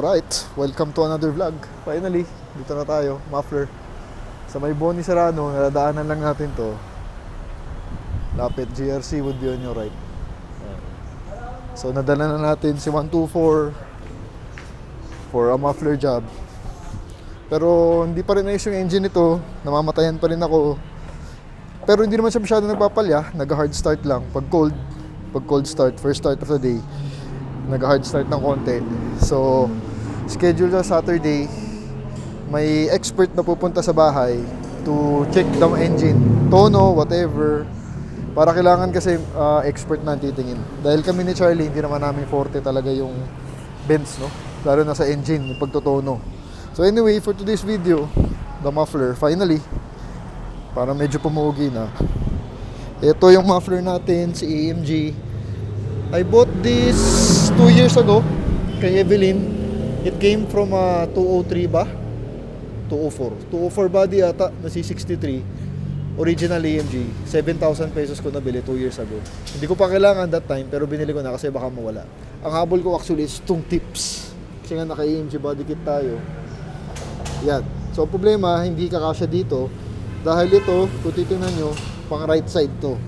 Alright, welcome to another vlog. Finally, dito na tayo, muffler. Sa may Boni Serrano, naladaanan lang natin to. Lapit GRC would be on your right. So nadala na natin si 124 for a muffler job. Pero hindi pa rin ayos yung engine nito, namamatayan pa rin ako. Pero hindi naman siya masyado nagpapalya, nag-hard start lang. Pag cold start, first start of the day, nag-hard start ng konti. So, schedule sa Saturday, may expert na pupunta sa bahay to check the engine, tono, whatever. Para kailangan kasi expert na titingin. Dahil kami ni Charlie, hindi naman namin forte talaga yung bends, no? Lalo na sa engine, yung pagtotono. So anyway, for today's video, the muffler, finally, para medyo pumugi na. Ito yung muffler natin, si AMG. I bought this 2 years ago kay Evelyn. It came from 203 ba? 204 body ata na C63. Original AMG. 7,000 pesos ko nabili 2 years ago. Hindi ko pa kailangan that time, pero binili ko na kasi baka mawala. Ang habol ko actually is itong tips. Kasi nga naka AMG body kit tayo. Yan. So problema, hindi kakasya dito. Dahil ito, kung titingnan nyo, pang right side to.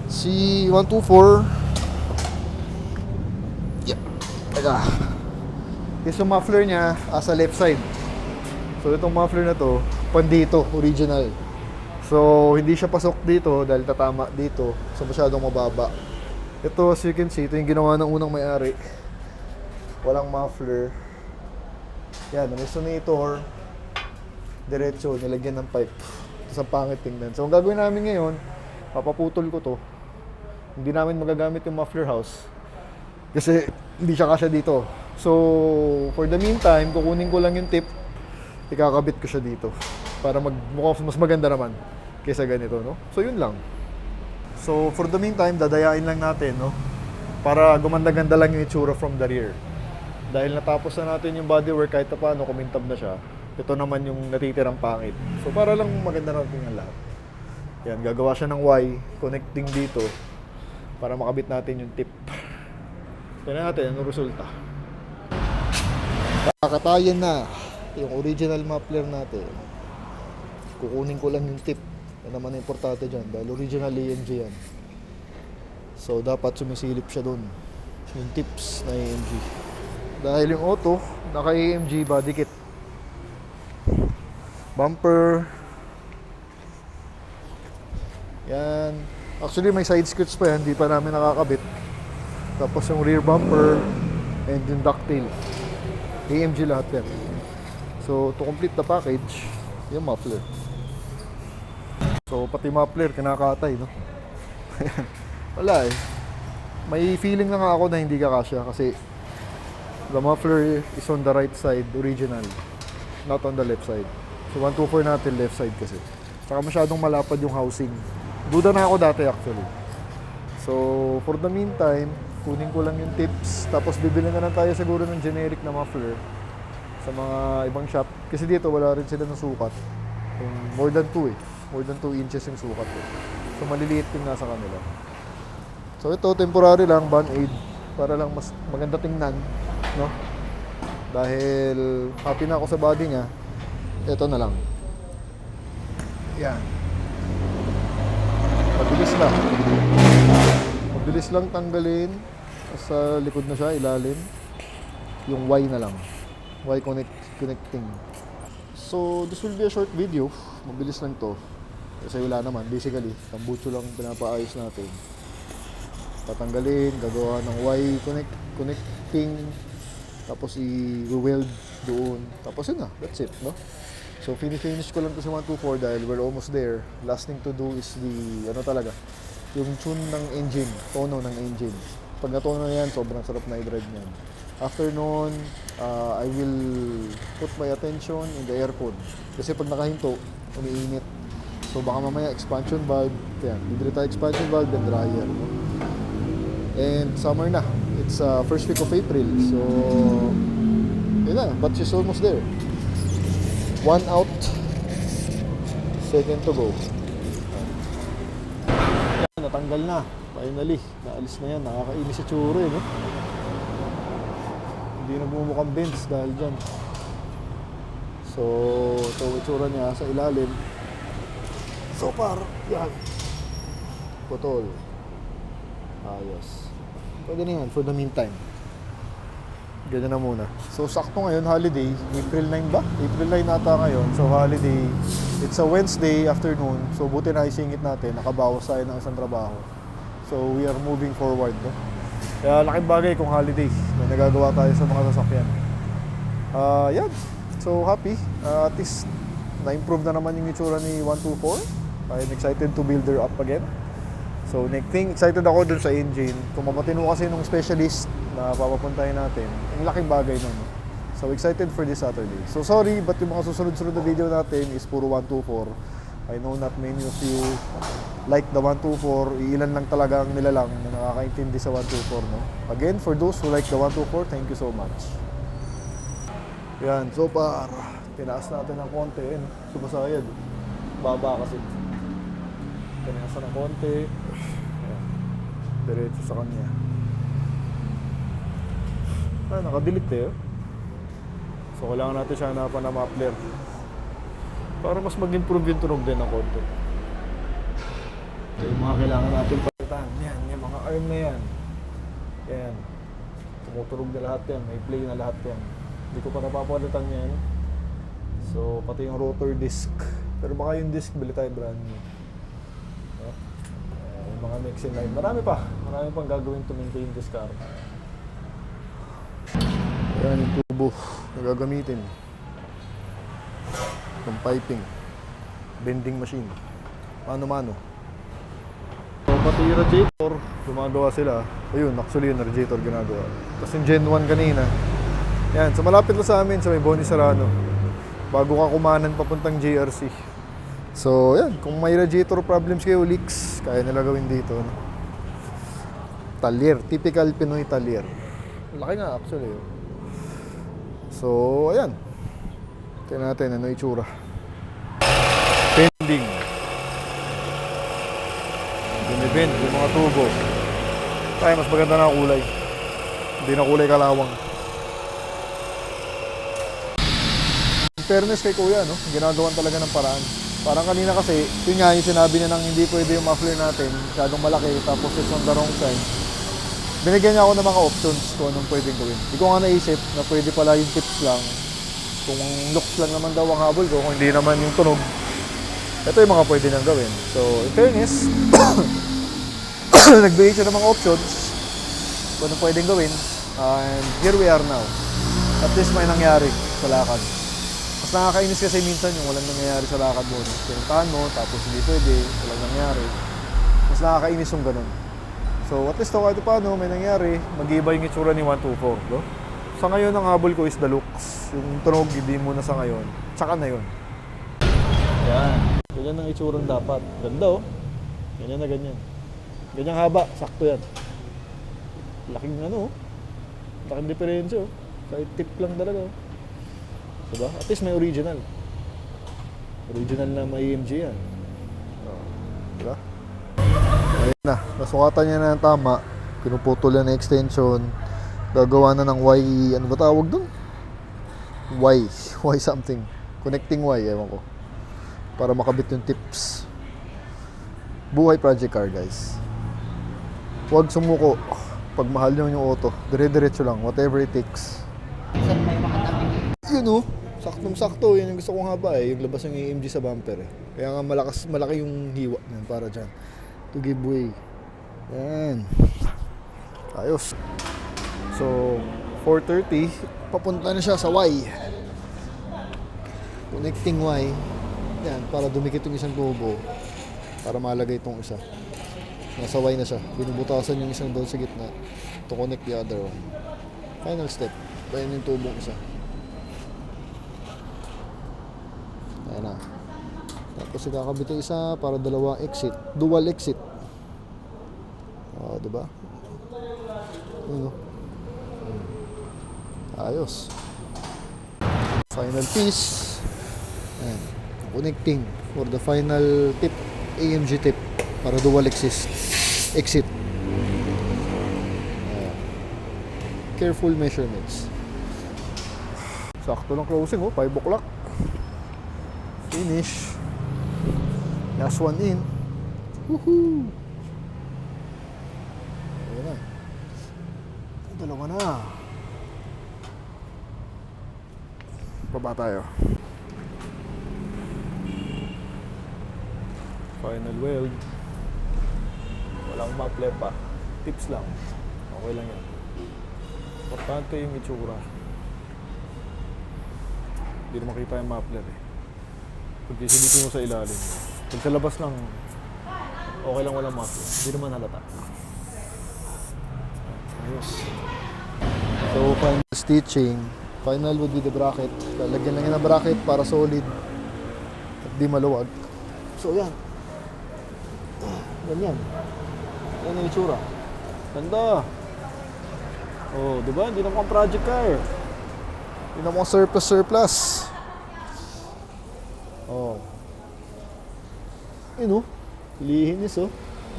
Si 124 Teka. Yung muffler niya sa left side. So itong muffler na to, pandito, original. So hindi siya pasok dito dahil tatama dito. So masyadong mababa. Ito, as you can see, ito yung ginawa ng unang may-ari. Walang muffler. Yan, may resonator. Diretso, nilagyan ng pipe. Ito sa pangit tingnan. So ang gagawin namin ngayon, papaputol ko to. Hindi namin magagamit yung muffler house. Kasi hindi siya kasya dito. So, for the meantime, kukunin ko lang yung tip, ikakabit ko siya dito. Para mukhang mas maganda naman kaysa ganito, no? So, yun lang. So, for the meantime, dadayain lang natin, no? Para gumanda-ganda lang yung itsura from the rear. Dahil natapos na natin yung bodywork, kahit paano, kumintab na siya. Ito naman yung natitirang pangit. So, para lang maganda natin ang lahat. Yan, gagawa siya ng Y, connecting dito, para makabit natin yung tip. Tignan natin anong resulta. Kakatayan na yung original muffler natin. Kukunin ko lang yung tip. Yan naman ang importante dyan dahil original AMG yan. So dapat sumisilip siya dun yung tips na AMG. Dahil yung auto naka AMG body kit, bumper yan. Actually may side skirts pa yan, hindi pa namin nakakabit. Tapos yung rear bumper and yung ducktail, AMG lahat yan. So to complete the package, yung muffler. So pati muffler kinakatay, no? Wala eh. May feeling na nga ako na hindi kakasya kasi the muffler is on the right side, original, not on the left side. So 124 natin left side kasi. Saka masyadong malapad yung housing. Duda na ako dati actually. So for the meantime, kunin ko lang yung tips, tapos bibili na lang tayo siguro ng generic na muffler sa mga ibang shop. Kasi dito wala rin sila ng sukat. More than 2 eh. More than 2 inches yung sukat eh. So maliliit yung nasa kanila. So ito, temporary lang, band-aid. Para lang mas maganda tingnan, no? Dahil happy na ako sa body niya. Ito na lang. Yan. Mabilis lang. Mabilis lang tanggalin. Sa likod na siya, ilalim. Yung Y na lang. Y connecting. So, this will be a short video. Mabilis lang to. Kasi wala naman. Basically, tambucho lang pinapaayos natin. Tatanggalin, gagawa ng Y connecting. Tapos i-weld doon. Tapos yun na. That's it, no? So, finish ko lang to sa 124 dahil we're almost there. Last thing to do is yung tune ng engine, tono ng engine. Pag natono na yan, sobrang sarap na i-drive niyan. After nun, I will put my attention in the aircon. Kasi pag nakahinto, umiinit. So baka mamaya expansion valve, yan, libre tayo expansion valve and dryer. No? And summer na. It's first week of April. So, yun na, but she's almost there. 1 out, second to go. Yan, natanggal na. Finally, naalis na yan. Nakakainis sa tsura eh, no? Hindi nagmumukhang bends dahil dyan. So, ito itsura niya sa ilalim. So far, yan. Putol. Ayos. Pwede na yan for the meantime. Ganyan na muna. So, sakto ngayon, holiday. April 9 ba? April 9 nata ngayon. So, holiday. It's a Wednesday afternoon. So, buti na isingit natin. Nakabawas tayo ng isang trabaho. So, we are moving forward. No? Kaya laking bagay kung holiday. May nagagawa tayo sa mga sasakyan. Yan. So, happy. At least, na-improve na naman yung itsura ni 124. I'm excited to build her up again. So, next thing, excited ako dun sa engine. Kung mapatino kasi nung specialist na papapuntahin natin, ang laking bagay nun. No? So, excited for this Saturday. So, sorry, but yung mga susunod-sunod na video natin is puro 124. I know not many of you like the 124. Iilan lang talaga ang nilalang na nakakaintindi sa 124. No? Again, for those who like the 124, thank you so much. Yan, so far, tinaas natin ng konti. Sumasayad. Baba kasi. Tinaasa ng konti. Ayan. Diretso sa kanya. Nakadelete eh. So, kailangan natin siya hanapan na muffler. Para mas mag-improve yung tunog din ng konti. So, yung mga kailangan natin palitan. Yan, yung mga arm na yan. Yan. Tumutunog na lahat yan. May play na lahat yan. Hindi ko pa napapalitan yan. So, pati yung rotor disc. Pero baka yung disc, bili tayo brand new. Yung mga mixing line. Marami pang gagawin to maintain this car. Ayan yung tubo na gagamitin. Yung piping. Bending machine. Mano-mano. So, pati yung radiator, gumagawa sila. Ayun, actually yung radiator ginagawa. Tapos yung Gen 1 kanina. Yan, so malapit lang sa amin sa may Bonnie Serrano. Bago ka kumanan papuntang JRC. So, yan. Kung may radiator problems kayo, leaks, kaya nila gawin dito. No? Talyer. Typical Pinoy talyer. Laki nga, actually. So, ayan. Tingnan natin ano itsura. Pending. Binibend yung mga tubo. Kaya mas maganda na kulay. Hindi na kulay kalawang. In fairness kay Kuya, no? Ginagawan talaga ng paraan. Parang kanina kasi, yun nga yung sinabi niya nang hindi pwede yung muffler natin, masyadong malaki, tapos it's on the wrong side. Binigyan niya ako ng mga options kung anong pwedeng gawin. Hindi ko nga naisip na pwede pala yung tips lang. Kung looks lang naman daw ang habol ko, kung hindi naman yung tunog. Ito yung mga pwede nang gawin. So, in fairness, nagbigay siya ng mga options kung anong pwedeng gawin. And here we are now. At least may nangyari sa lakad. Mas nakakainis kasi minsan yung walang nangyayari sa lakad mo. Pinuntahan mo, tapos hindi pwede, walang nangyari. Mas nakakainis yung ganun. So, at least kahit paano may nangyari, mag-iba yung itsura ni 124. No? Sa ngayon, ang habol ko is the looks. Yung tunog, hindi muna sa ngayon. Tsaka na yun. Yan. Ganyan ang itsurang dapat. Ganda oh. Ganyan na ganyan. Ganyang haba. Sakto yan. Laking ano oh. Laking diferensya oh. Kahit tip lang talaga oh. Diba? At least may original. Original na may AMG yan. Diba? Ayun na. Nasukatan niya na ng tama. Pinuputol na extension. Gagawa na ng Y. Ano ba tawag dun? Y. Y something. Connecting Y. Ewan ko. Para makabit yung tips. Buhay project car guys. Huwag sumuko. Pag mahal nyo yung auto. Dire-diretso lang. Whatever it takes. Yun oh. Saktong-sakto, yun yung gusto kong haba eh, yung labas ng AMG sa bumper eh. Kaya nga malaki yung hiwa yan para dyan. To give way. Yan. Ayos. So, 430, papunta na siya sa Y. Connecting Y. Yan, para dumikit yung isang tubo. Para malagay itong isa. Nasa Y na siya. Binubutasan yung isang doon sa gitna to connect the other one. Final step. Bayan yung tubong isa. Ayan na. Tapos ikakabit yung isa para dalawang exit. Dual exit. O, diba? Ano? Ayos. Final piece. Ayan. Connecting for the final tip. AMG tip. Para dual exit. Ayan. Careful measurements. Sakto lang closing, oh. 5 o'clock. Finish. Last one in. Woohoo! Ayan na. Dalawa na. Baba tayo. Final weld. Walang muffler pa. Tips lang. Okay lang yan. Importante yung itsura. Hindi na makita yung muffler eh. Pag isilipin mo sa ilalim. Pag sa labas lang, okay lang walang muffler. Hindi naman halata. Ayos. So, final stitching. Final would be the bracket. Lalagyan lang yan ng bracket para solid at di maluwag. So, yan. Ganyan. Yan yung itsura. Ganda. Oh, di ba? Hindi na mukhang project car. Hindi na mukhang surplus. Oh. Yun, oh. Lihinis, oh.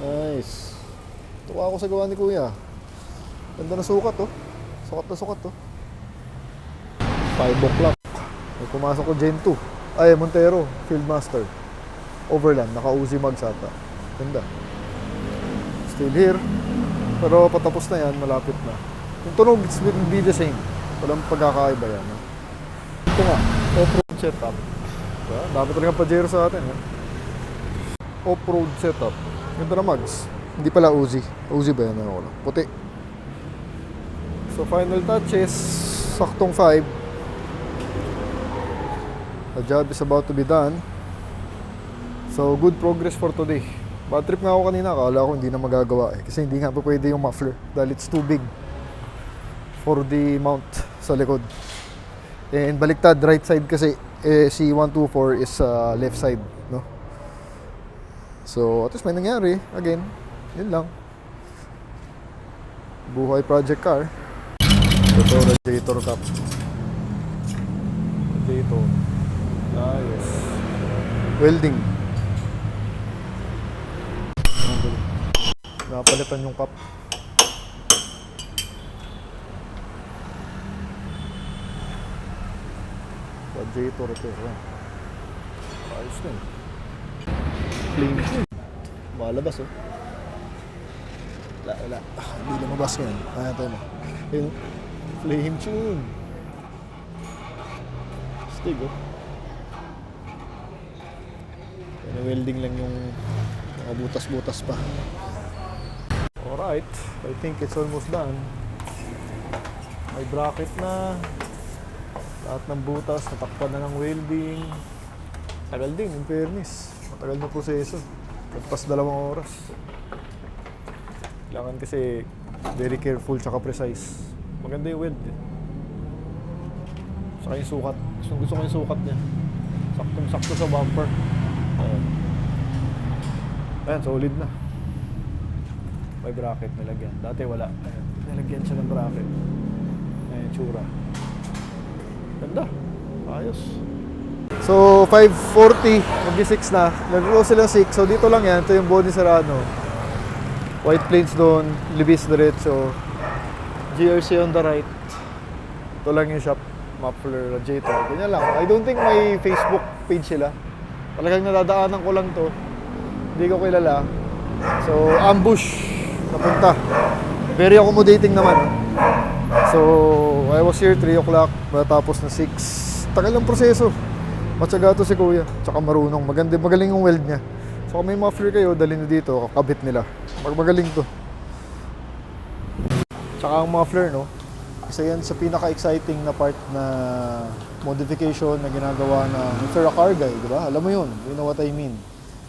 Nice. Tuwa ako sa gawa ni Kuya. Ganda na sukat, oh. Sukat na sukat, oh. 5 o'clock. May pumasok ko Gen 2. Ay, Montero. Fieldmaster. Overland. Naka-Uzi Magsata. Ganda. Still here. Pero patapos na yan. Malapit na. Yung tunog, it's will be the same. Walang pagkakaiba yan. No? Ito nga. Off-road setup. Diba? Dami talagang Pajero sa atin. Eh? Off-road setup. Ganda na mags. Hindi pala Uzi. Uzi ba yan? Ano, puti. So, final touches. Saktong 5. The job is about to be done. So, good progress for today. Bad trip nga ako kanina. Akala ko hindi na magagawa eh. Kasi hindi nga pa pwede yung muffler. Dahil it's too big for the mount sa likod. And baliktad, right side kasi si 124 is left side, no? So, at least may nangyari. Again, yun lang. Buhay project car. Ito, radiator cap. Radiator. Ayos. Welding. Napalitan yung cap. Radiator ito. Ayos na yun. Flame tune. Malabas, oh. Wala. Hindi lumabas yan. Ayan tayo mo. Yung flame tune. Stig, oh. Welding lang yung mga butas-butas pa. Alright, I think it's almost done. May bracket na. Lahat ng butas, natakpan na ng welding. Tagal din, in fairness. Matagal na proseso. Nagpas 2 oras. Kailangan kasi very careful tsaka precise. Maganda yung weld. Saka yung sukat. Gusto ko yung sukat niya. Saktong-sakto sa bumper. Ayan, solid na. May bracket nilagyan. Dati wala. Ayan, nilagyan siya ng bracket. Ayan, tsura. Ganda. Ayos. So, 5:40. Mag-6 na. Nag-close sila 6. So, dito lang yan. Ito yung body Serrano. White plates doon. Libis diretso. GRC on the right. Ito lang yung shop. Muffler, radiator. Ganyan lang. I don't think may Facebook page sila. Talagang nadadaanan ko lang to. Hindi ko kilala. So, ambush. Napunta. Very accommodating naman. So, I was here 3 o'clock. Matapos na 6. Tagal ng proseso. Matyaga to si Kuya. Tsaka marunong. Magaling yung weld niya. So, kung may muffler kayo, dalhin nyo dito. Kakabit nila. Magaling to. Tsaka ang muffler, no? Isa yan sa pinaka-exciting na part na modification na ginagawa na if you're a car guy, di ba? Alam mo yun. You know what I mean.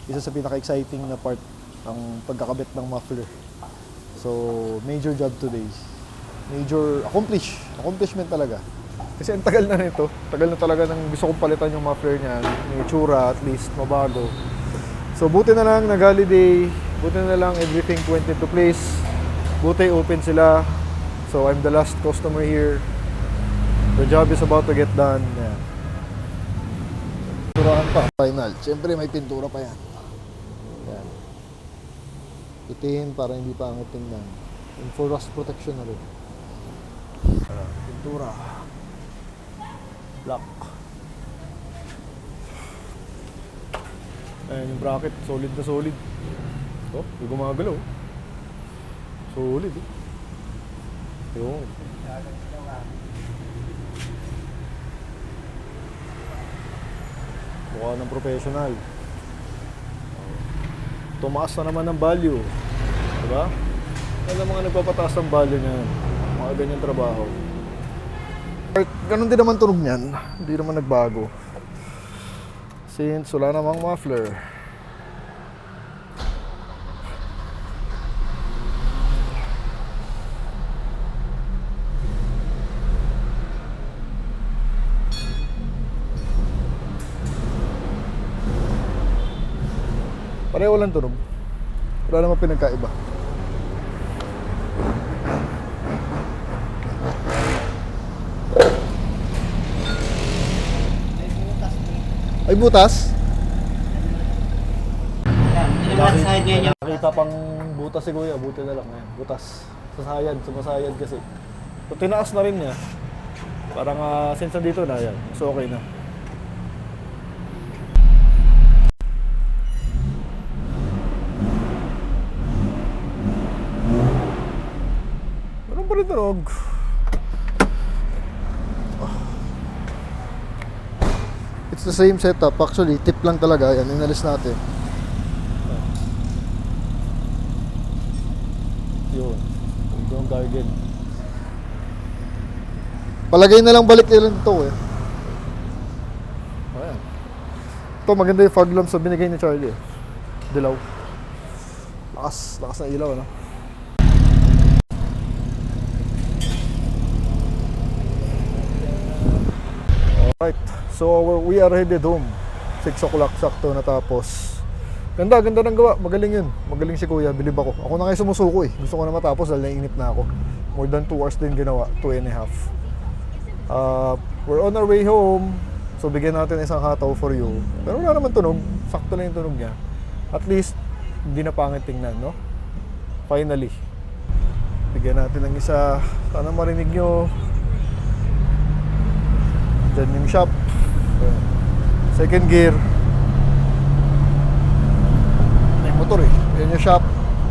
Isa sa pinaka-exciting na part ng pagkakabit ng muffler. So, major job today. Major accomplishment talaga. Kasi ang tagal na nito. Tagal na talaga nang gusto kong palitan yung muffler niyan. May tsura, at least, mabago. So, buti na lang nag-holiday. Buti na lang everything went into place. Buti open sila. So, I'm the last customer here. The job is about to get done. Yan. Pinturahan pa. Final. Siyempre, may pintura pa yan. Yan. Itiin para hindi pa ang tingnan. And for rust protection na rin. Pintura. Lock. Ayan yung bracket, solid na solid. Oh, may gumagalaw. Solid eh. Yun. Mukha ng professional. Tumaas na naman ng value. Diba? Alam mga nagpapataas ng value niyan. Mga ganyan trabaho. Ganun din naman tunog niyan. Hindi naman nagbago. Since wala namang muffler. Pareho lang tunog. Wala namang pinagkaiba. Ay, butas? Nakita pang butas si Kuya, buti na lang ngayon. Butas. Sumasayad kasi. So, tinaas na rin niya. Parang since nandito na yan. So, okay na. Meron pa rin tunog. It's the same setup. Actually, tip lang talaga. Yan, inalis natin. Yun. Yung garden. Palagay na lang balik nila ito eh. Ayan. Ito maganda yung fog lamps na binigay ni Charlie. Dilaw. Lakas na ilaw, no? Alright. So we are headed home. 6 o'clock sakto natapos. Ganda ng gawa. Magaling yun. Magaling si Kuya. Bilib ako. Ako na kayo sumusuko eh. Gusto ko na matapos dahil naiinip na ako. More than 2 hours din ginawa. 2.5. We're on our way home. So bigyan natin isang hataw for you. Pero wala naman tunog. Sakto lang yung tunog niya. At least, hindi na pangit tingnan, no? Finally. Bigyan natin ng isa. Sana marinig nyo. Diyan yung shop. Second gear. May motor eh. Yan yung shop.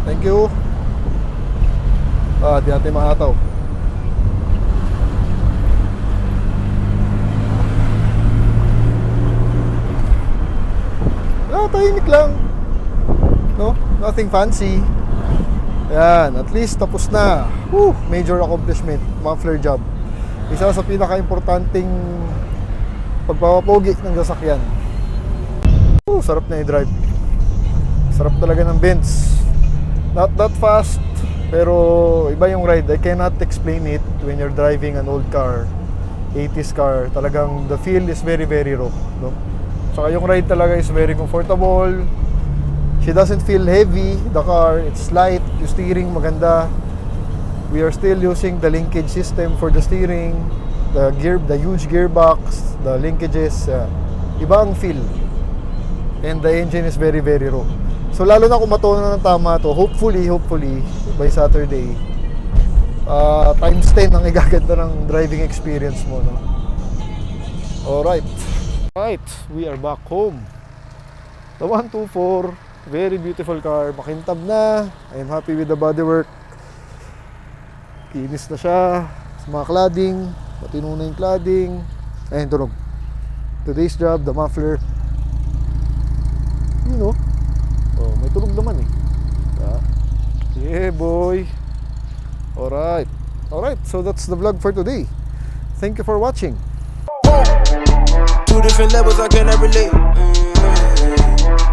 Thank you. Di natin mahataw. Tahimik lang. No? Nothing fancy. Yan. At least tapos na. Woo! Major accomplishment. Muffler job. Isa sa pinaka-importanting pagpapapogi ng sasakyan. Sarap na i-drive. Sarap talaga ng Benz. Not that fast, pero iba yung ride. I cannot explain it when you're driving an old car, 80s car. Talagang the feel is very, very raw. No? Saka yung ride talaga is very comfortable. She doesn't feel heavy, the car. It's light. Yung steering maganda. We are still using the linkage system for the steering, the huge gearbox, the linkages. Iba ang feel. And the engine is very, very raw. So lalo na kung matunan na ng tama to, hopefully by Saturday, times 10 ang igaganda ng driving experience mo, no? Alright, we are back home. The 124, very beautiful car, makintab na. I'm happy with the bodywork. Kinis na siya sa mga cladding, matino na yung cladding. Ayun, tunog. Today's job, the muffler. You know, may tunog naman eh. Yeah, boy. Alright, so that's the vlog for today. Thank you for watching. 2 different levels I cannot relate.